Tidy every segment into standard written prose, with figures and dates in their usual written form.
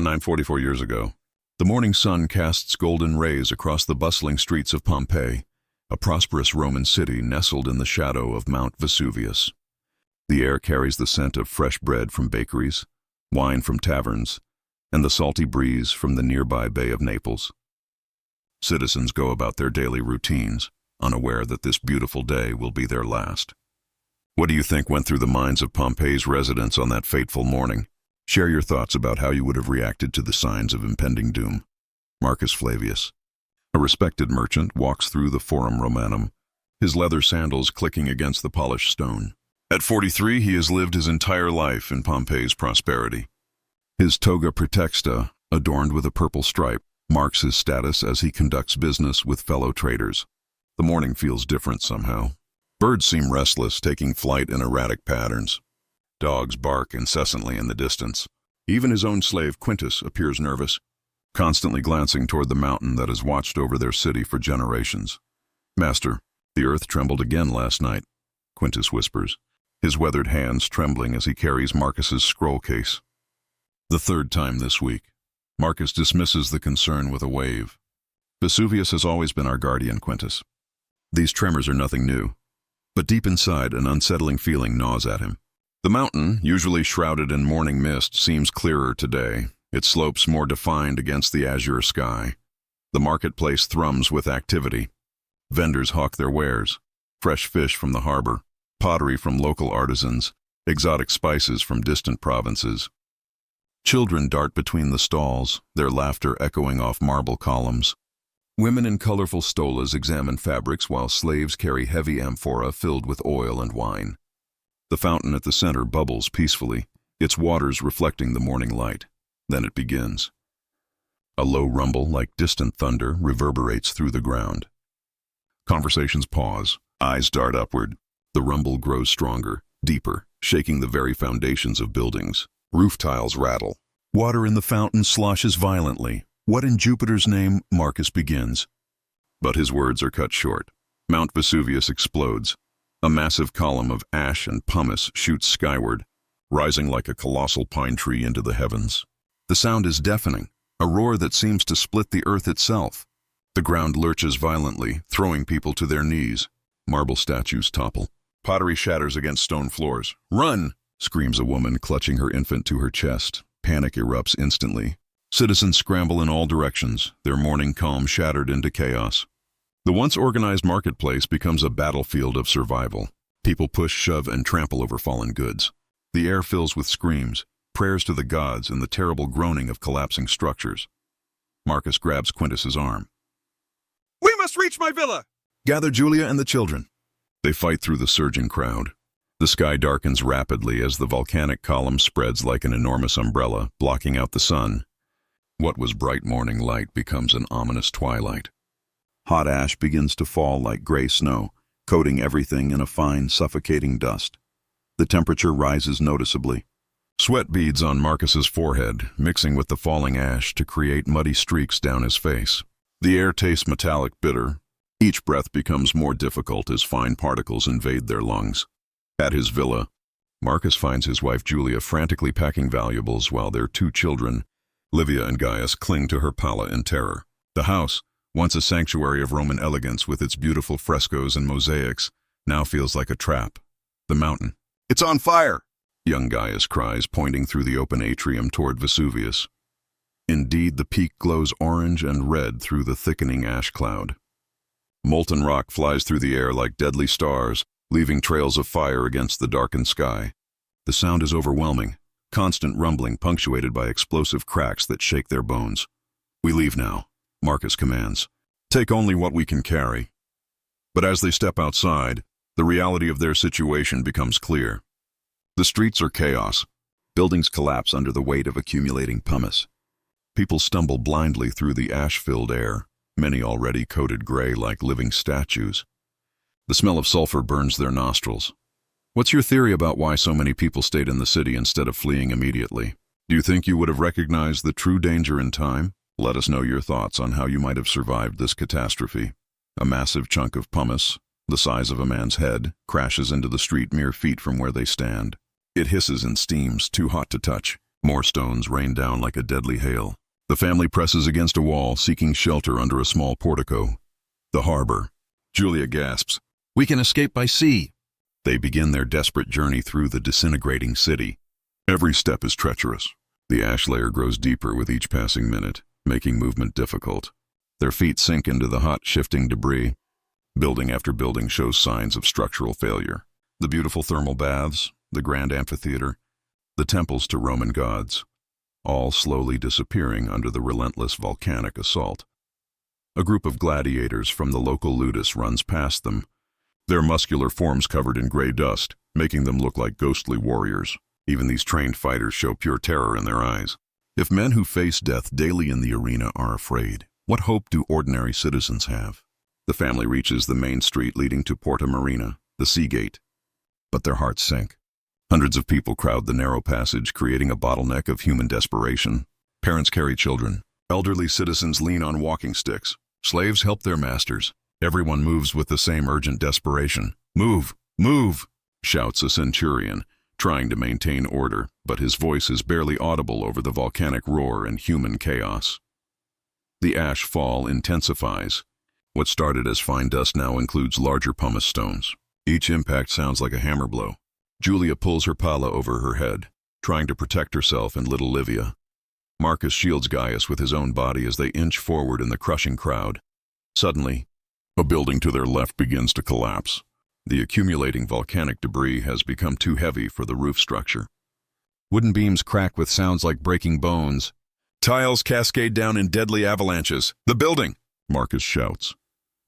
944 years ago. The morning sun casts golden rays across the bustling streets of Pompeii, a prosperous Roman city nestled in the shadow of Mount Vesuvius. The air carries the scent of fresh bread from bakeries, wine from taverns, and the salty breeze from the nearby Bay of Naples. Citizens go about their daily routines, unaware that this beautiful day will be their last. What do you think went through the minds of Pompeii's residents on that fateful morning? Share your thoughts about how you would have reacted to the signs of impending doom. Marcus Flavius. A respected merchant walks through the Forum Romanum, his leather sandals clicking against the polished stone. At 43, he has lived his entire life in Pompeii's prosperity. His toga praetexta, adorned with a purple stripe, marks his status as he conducts business with fellow traders. The morning feels different somehow. Birds seem restless, taking flight in erratic patterns. Dogs bark incessantly in the distance. Even his own slave, Quintus, appears nervous, constantly glancing toward the mountain that has watched over their city for generations. "Master, the earth trembled again last night," Quintus whispers, his weathered hands trembling as he carries Marcus's scroll case. The third time this week. Marcus dismisses the concern with a wave. "Vesuvius has always been our guardian, Quintus. These tremors are nothing new." But deep inside, an unsettling feeling gnaws at him. The mountain, usually shrouded in morning mist, seems clearer today, its slopes more defined against the azure sky. The marketplace thrums with activity. Vendors hawk their wares: fresh fish from the harbor, pottery from local artisans, exotic spices from distant provinces. Children dart between the stalls, their laughter echoing off marble columns. Women in colorful stolas examine fabrics while slaves carry heavy amphora filled with oil and wine. The fountain at the center bubbles peacefully, its waters reflecting the morning light. Then it begins. A low rumble like distant thunder reverberates through the ground. Conversations pause, eyes dart upward. The rumble grows stronger, deeper, shaking the very foundations of buildings. Roof tiles rattle. Water in the fountain sloshes violently. "What in Jupiter's name?" Marcus begins. But his words are cut short. Mount Vesuvius explodes. A massive column of ash and pumice shoots skyward, rising like a colossal pine tree into the heavens. The sound is deafening, a roar that seems to split the earth itself. The ground lurches violently, throwing people to their knees. Marble statues topple. Pottery shatters against stone floors. "Run!" screams a woman, clutching her infant to her chest. Panic erupts instantly. Citizens scramble in all directions, their morning calm shattered into chaos. The once organized marketplace becomes a battlefield of survival. People push, shove, and trample over fallen goods. The air fills with screams, prayers to the gods, and the terrible groaning of collapsing structures. Marcus grabs Quintus's arm. "We must reach my villa!" "Gather Julia and the children." They fight through the surging crowd. The sky darkens rapidly as the volcanic column spreads like an enormous umbrella, blocking out the sun. What was bright morning light becomes an ominous twilight. Hot ash begins to fall like gray snow, coating everything in a fine, suffocating dust. The temperature rises noticeably. Sweat beads on Marcus's forehead, mixing with the falling ash to create muddy streaks down his face. The air tastes metallic bitter. Each breath becomes more difficult as fine particles invade their lungs. At his villa, Marcus finds his wife Julia frantically packing valuables while their two children, Livia and Gaius, cling to her palla in terror. The house, once a sanctuary of Roman elegance with its beautiful frescoes and mosaics, now feels like a trap. The mountain. "It's on fire!" young Gaius cries, pointing through the open atrium toward Vesuvius. Indeed, the peak glows orange and red through the thickening ash cloud. Molten rock flies through the air like deadly stars, leaving trails of fire against the darkened sky. The sound is overwhelming, constant rumbling punctuated by explosive cracks that shake their bones. "We leave now," Marcus commands. "Take only what we can carry." But as they step outside, the reality of their situation becomes clear. The streets are chaos. Buildings collapse under the weight of accumulating pumice. People stumble blindly through the ash-filled air, many already coated gray like living statues. The smell of sulfur burns their nostrils. What's your theory about why so many people stayed in the city instead of fleeing immediately? Do you think you would have recognized the true danger in time? Let us know your thoughts on how you might have survived this catastrophe. A massive chunk of pumice, the size of a man's head, crashes into the street mere feet from where they stand. It hisses and steams, too hot to touch. More stones rain down like a deadly hail. The family presses against a wall, seeking shelter under a small portico. The harbor. Julia gasps, "We can escape by sea." They begin their desperate journey through the disintegrating city. Every step is treacherous. The ash layer grows deeper with each passing minute, making movement difficult. Their feet sink into the hot, shifting debris. Building after building shows signs of structural failure. The beautiful thermal baths, the grand amphitheater, the temples to Roman gods, all slowly disappearing under the relentless volcanic assault. A group of gladiators from the local ludus runs past them, their muscular forms covered in gray dust, making them look like ghostly warriors. Even these trained fighters show pure terror in their eyes. If men who face death daily in the arena are afraid, what hope do ordinary citizens have? The family reaches the main street leading to Porta Marina, the sea gate. But their hearts sink. Hundreds of people crowd the narrow passage, creating a bottleneck of human desperation. Parents carry children. Elderly citizens lean on walking sticks. Slaves help their masters. Everyone moves with the same urgent desperation. "Move! Move!" shouts a centurion, trying to maintain order, but his voice is barely audible over the volcanic roar and human chaos. The ash fall intensifies. What started as fine dust now includes larger pumice stones. Each impact sounds like a hammer blow. Julia pulls her palla over her head, trying to protect herself and little Livia. Marcus shields Gaius with his own body as they inch forward in the crushing crowd. Suddenly, a building to their left begins to collapse. The accumulating volcanic debris has become too heavy for the roof structure. Wooden beams crack with sounds like breaking bones. Tiles cascade down in deadly avalanches. "The building!" Marcus shouts.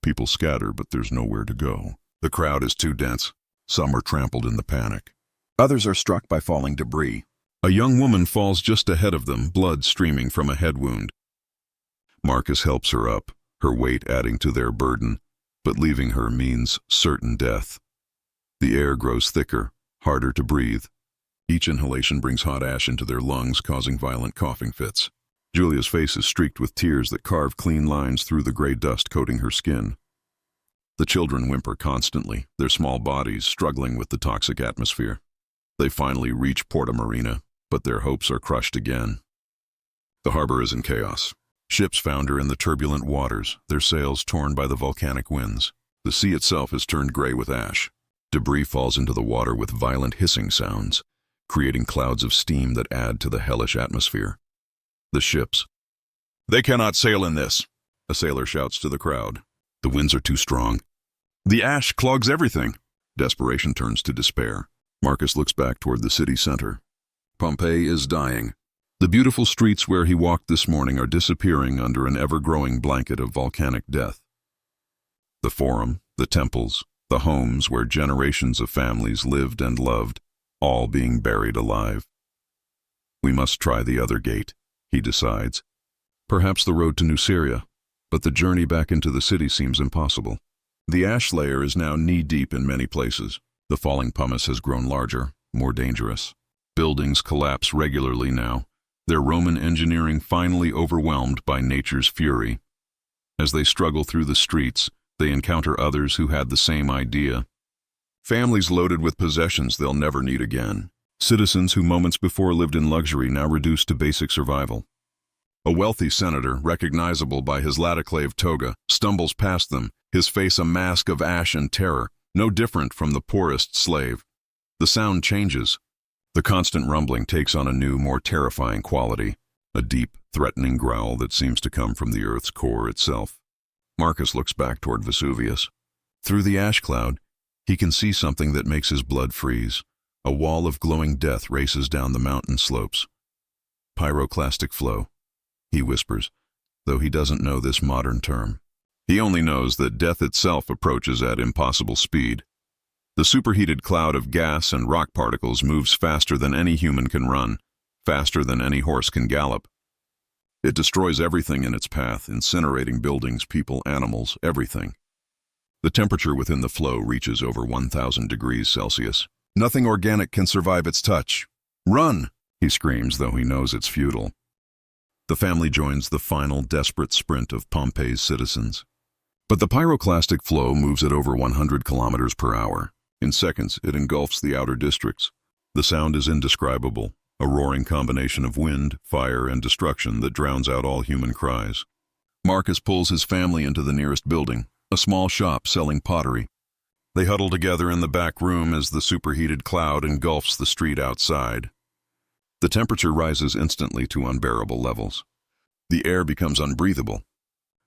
People scatter, but there's nowhere to go. The crowd is too dense. Some are trampled in the panic. Others are struck by falling debris. A young woman falls just ahead of them, blood streaming from a head wound. Marcus helps her up, her weight adding to their burden, but leaving her means certain death. The air grows thicker, harder to breathe. Each inhalation brings hot ash into their lungs, causing violent coughing fits. Julia's face is streaked with tears that carve clean lines through the gray dust coating her skin. The children whimper constantly, their small bodies struggling with the toxic atmosphere. They finally reach Porta Marina, but their hopes are crushed again. The harbor is in chaos. Ships founder in the turbulent waters, their sails torn by the volcanic winds. The sea itself has turned gray with ash. Debris falls into the water with violent hissing sounds, creating clouds of steam that add to the hellish atmosphere. The ships. "They cannot sail in this," a sailor shouts to the crowd. "The winds are too strong. The ash clogs everything." Desperation turns to despair. Marcus looks back toward the city center. Pompeii is dying. The beautiful streets where he walked this morning are disappearing under an ever-growing blanket of volcanic death. The forum, the temples, the homes where generations of families lived and loved, all being buried alive. We must try the other gate, he decides. Perhaps the road to New Syria, but the journey back into the city seems impossible. The ash layer is now knee-deep in many places. The falling pumice has grown larger, more dangerous. Buildings collapse regularly now, their Roman engineering finally overwhelmed by nature's fury. As they struggle through the streets, they encounter others who had the same idea. Families loaded with possessions they'll never need again. Citizens who moments before lived in luxury now reduced to basic survival. A wealthy senator, recognizable by his Laticlave toga, stumbles past them, his face a mask of ash and terror, no different from the poorest slave. The sound changes. The constant rumbling takes on a new, more terrifying quality, a deep, threatening growl that seems to come from the Earth's core itself. Marcus looks back toward Vesuvius. Through the ash cloud, he can see something that makes his blood freeze. A wall of glowing death races down the mountain slopes. Pyroclastic flow, he whispers, though he doesn't know this modern term. He only knows that death itself approaches at impossible speed. The superheated cloud of gas and rock particles moves faster than any human can run, faster than any horse can gallop. It destroys everything in its path, incinerating buildings, people, animals, everything. The temperature within the flow reaches over 1,000 degrees Celsius. Nothing organic can survive its touch. "Run!" he screams, though he knows it's futile. The family joins the final desperate sprint of Pompeii's citizens. But the pyroclastic flow moves at over 100 kilometers per hour. In seconds, it engulfs the outer districts. The sound is indescribable, a roaring combination of wind, fire, and destruction that drowns out all human cries. Marcus pulls his family into the nearest building, a small shop selling pottery. They huddle together in the back room as the superheated cloud engulfs the street outside. The temperature rises instantly to unbearable levels. The air becomes unbreathable.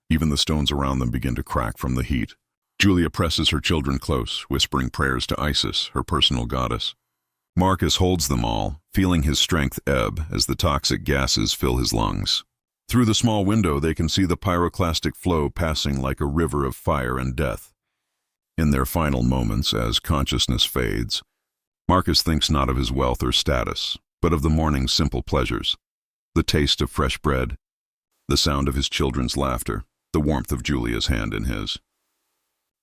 Even the stones around them begin to crack from the heat. Julia presses her children close, whispering prayers to Isis, her personal goddess. Marcus holds them all, feeling his strength ebb as the toxic gases fill his lungs. Through the small window, they can see the pyroclastic flow passing like a river of fire and death. In their final moments, as consciousness fades, Marcus thinks not of his wealth or status, but of the morning's simple pleasures. The taste of fresh bread, the sound of his children's laughter, the warmth of Julia's hand in his.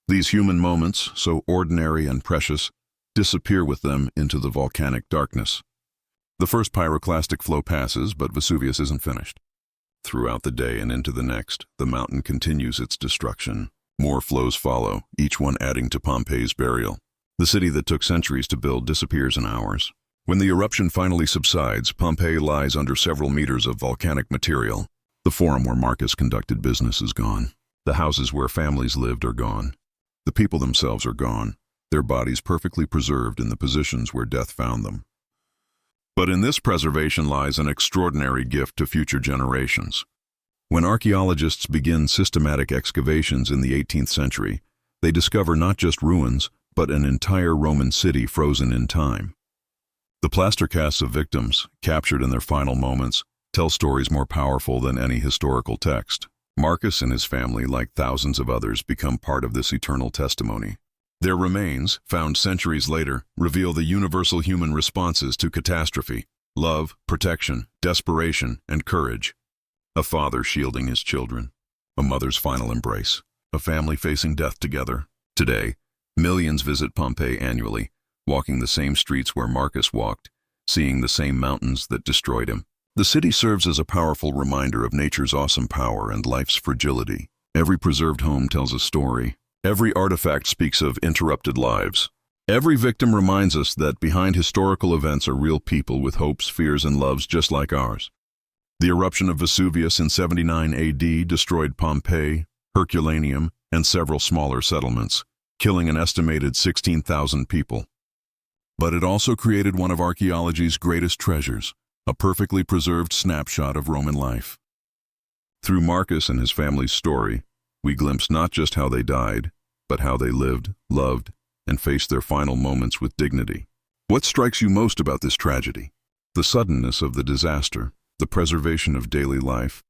These human moments, so ordinary and precious, disappear with them into the volcanic darkness. The first pyroclastic flow passes, but Vesuvius isn't finished. Throughout the day and into the next, the mountain continues its destruction. More flows follow, each one adding to Pompeii's burial. The city that took centuries to build disappears in hours. When the eruption finally subsides, Pompeii lies under several meters of volcanic material. The forum where Marcus conducted business is gone. The houses where families lived are gone. The people themselves are gone, their bodies perfectly preserved in the positions where death found them. But in this preservation lies an extraordinary gift to future generations. When archaeologists begin systematic excavations in the 18th century, they discover not just ruins, but an entire Roman city frozen in time. The plaster casts of victims, captured in their final moments, tell stories more powerful than any historical text. Marcus and his family, like thousands of others, become part of this eternal testimony. Their remains, found centuries later, reveal the universal human responses to catastrophe: love, protection, desperation, and courage. A father shielding his children, a mother's final embrace, a family facing death together. Today, millions visit Pompeii annually, walking the same streets where Marcus walked, seeing the same mountains that destroyed him. The city serves as a powerful reminder of nature's awesome power and life's fragility. Every preserved home tells a story. Every artifact speaks of interrupted lives. Every victim reminds us that behind historical events are real people with hopes, fears, and loves just like ours. The eruption of Vesuvius in 79 AD destroyed Pompeii, Herculaneum, and several smaller settlements, killing an estimated 16,000 people. But it also created one of archaeology's greatest treasures, a perfectly preserved snapshot of Roman life. Through Marcus and his family's story, we glimpse not just how they died, but how they lived, loved, and faced their final moments with dignity. What strikes you most about this tragedy? The suddenness of the disaster, the preservation of daily life,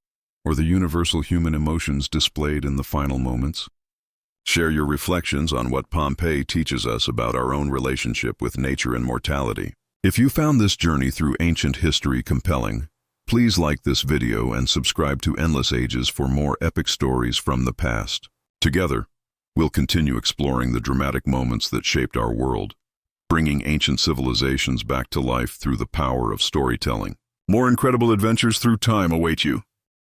or the universal human emotions displayed in the final moments? Share your reflections on what Pompeii teaches us about our own relationship with nature and mortality. If you found this journey through ancient history compelling, please like this video and subscribe to Endless Ages for more epic stories from the past. Together, we'll continue exploring the dramatic moments that shaped our world, bringing ancient civilizations back to life through the power of storytelling. More incredible adventures through time await you.